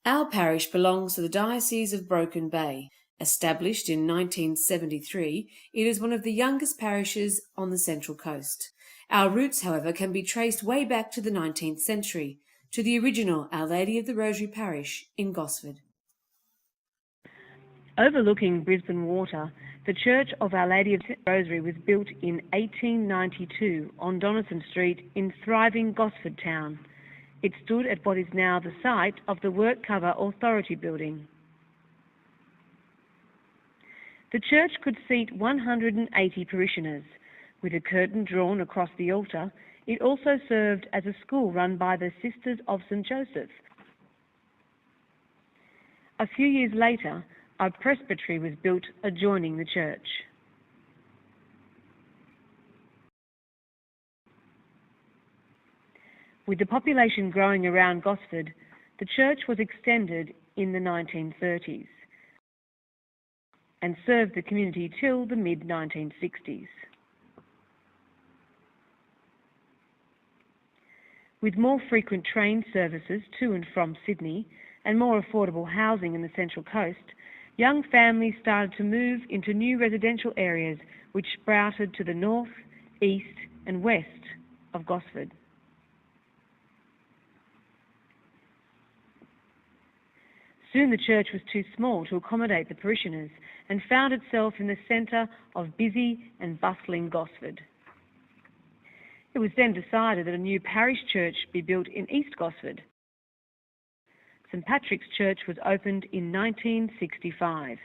Our parish belongs to the Diocese of Broken Bay. Established in 1973, it is one of the youngest parishes on the Central Coast. Our roots, however, can be traced way back to the 19th century, to the original Our Lady of the Rosary parish in Gosford. Overlooking Brisbane Water, the Church of Our Lady of the Rosary was built in 1892 on Donaldson Street in thriving Gosford town. It stood at what is now the site of the Workcover Authority building. The church could seat 180 parishioners. With a curtain drawn across the altar, it also served as a school run by the Sisters of St. Joseph. A few years later, a presbytery was built adjoining the church. With the population growing around Gosford, the church was extended in the 1930s and served the community till the mid-1960s. With more frequent train services to and from Sydney and more affordable housing in the Central Coast, young families started to move into new residential areas which sprouted to the north, east and west of Gosford. Soon the church was too small to accommodate the parishioners and found itself in the centre of busy and bustling Gosford. It was then decided that a new parish church be built in East Gosford. St Patrick's Church was opened in 1965.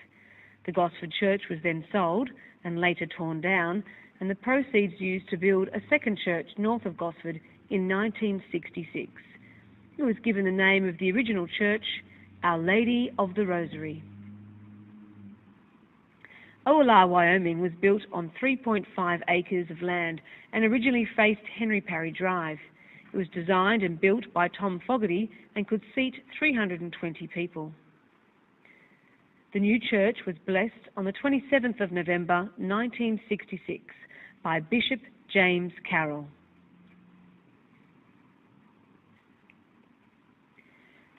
The Gosford Church was then sold and later torn down, and the proceeds used to build a second church north of Gosford in 1966. It was given the name of the original church, Our Lady of the Rosary. OLR, Wyoming was built on 3.5 acres of land and originally faced Henry Parry Drive. It was designed and built by Tom Fogarty and could seat 320 people. The new church was blessed on the 27th of November 1966 by Bishop James Carroll.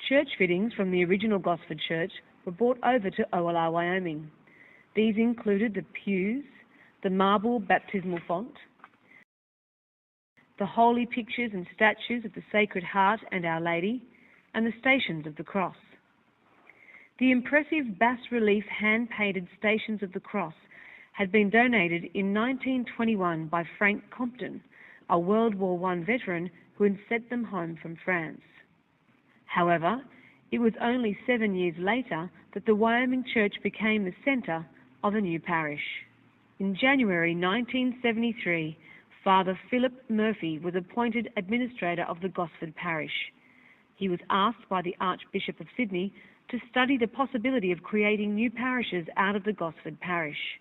Church fittings from the original Gosford Church were brought over to OLR, Wyoming. These included the pews, the marble baptismal font, the holy pictures and statues of the Sacred Heart and Our Lady, and the Stations of the Cross. The impressive bas-relief hand-painted Stations of the Cross had been donated in 1921 by Frank Compton, a World War I veteran who had sent them home from France. However, it was only 7 years later that the Wyoming Church became the centre of a new parish. In January 1973, Father Philip Murphy was appointed administrator of the Gosford Parish. He was asked by the Archbishop of Sydney to study the possibility of creating new parishes out of the Gosford Parish.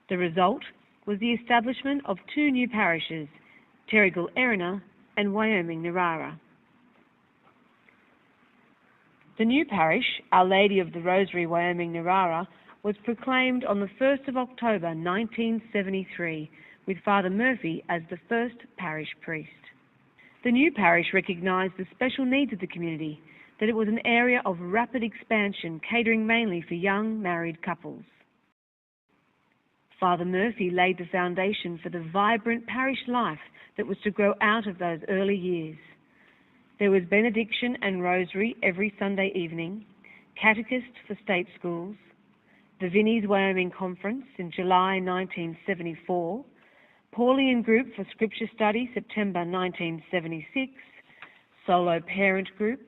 The result was the establishment of 2 new parishes, Terrigal-Erina and Wyoming-Narara. The new parish, Our Lady of the Rosary, Wyoming-Narara, was proclaimed on the 1st of October 1973, with Father Murphy as the first parish priest. The new parish recognised the special needs of the community, that it was an area of rapid expansion catering mainly for young married couples. Father Murphy laid the foundation for the vibrant parish life that was to grow out of those early years. There was benediction and rosary every Sunday evening, catechist for state schools, the Vinnie's Wyoming Conference in July 1974, Pauline Group for Scripture Study September 1976, Solo Parent Group,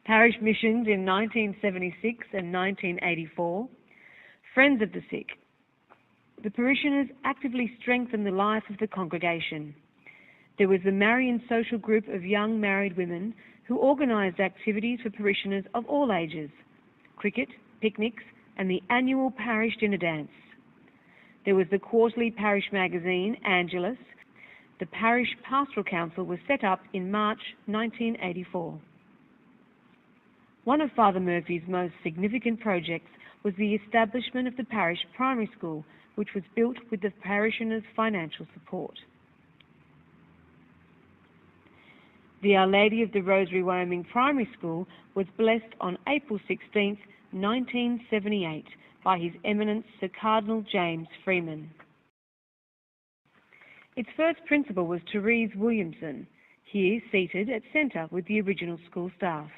Parish Missions in 1976 and 1984, Friends of the Sick. The parishioners actively strengthened the life of the congregation. There was the Marian Social Group of young married women who organised activities for parishioners of all ages, cricket, picnics and the annual parish dinner dance. There was the quarterly parish magazine, Angelus. The Parish Pastoral Council was set up in March 1984. One of Father Murphy's most significant projects was the establishment of the parish primary school, which was built with the parishioners' financial support. The Our Lady of the Rosary, Wyoming Primary School was blessed on April 16, 1978 by His Eminence Sir Cardinal James Freeman. Its first principal was Therese Williamson, here seated at centre with the original school staff.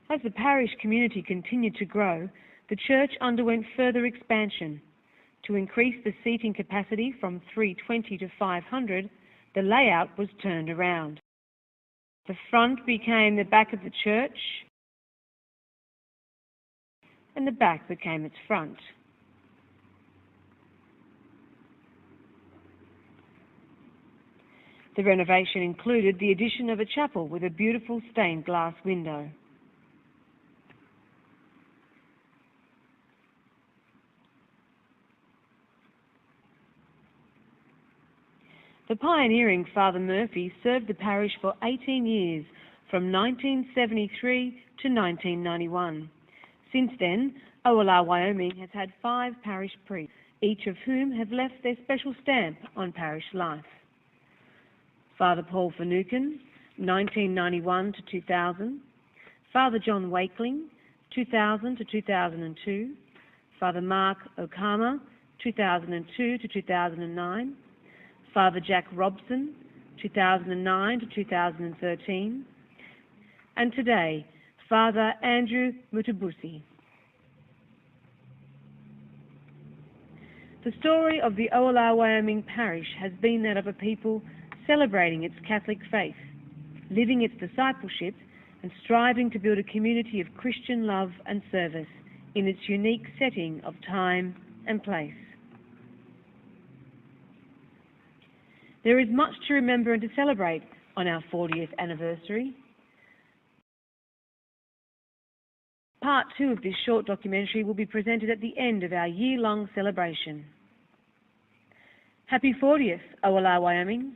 As the parish community continued to grow, the church underwent further expansion. To increase the seating capacity from 320 to 500, the layout was turned around. The front became the back of the church, and the back became its front. The renovation included the addition of a chapel with a beautiful stained glass window. The pioneering Father Murphy served the parish for 18 years, from 1973 to 1991. Since then, OLR Wyoming has had 5 parish priests, each of whom have left their special stamp on parish life. Father Paul Finucane, 1991 to 2000. Father John Wakeling, 2000 to 2002. Father Mark Okama, 2002 to 2009. Father Jack Robson, 2009 to 2013. And today, Father Andrew Mutabusi. The story of the OLR Wyoming Parish has been that of a people celebrating its Catholic faith, living its discipleship, and striving to build a community of Christian love and service in its unique setting of time and place. There is much to remember and to celebrate on our 40th anniversary. Part 2 of this short documentary will be presented at the end of our year-long celebration. Happy 40th, OLR Wyoming.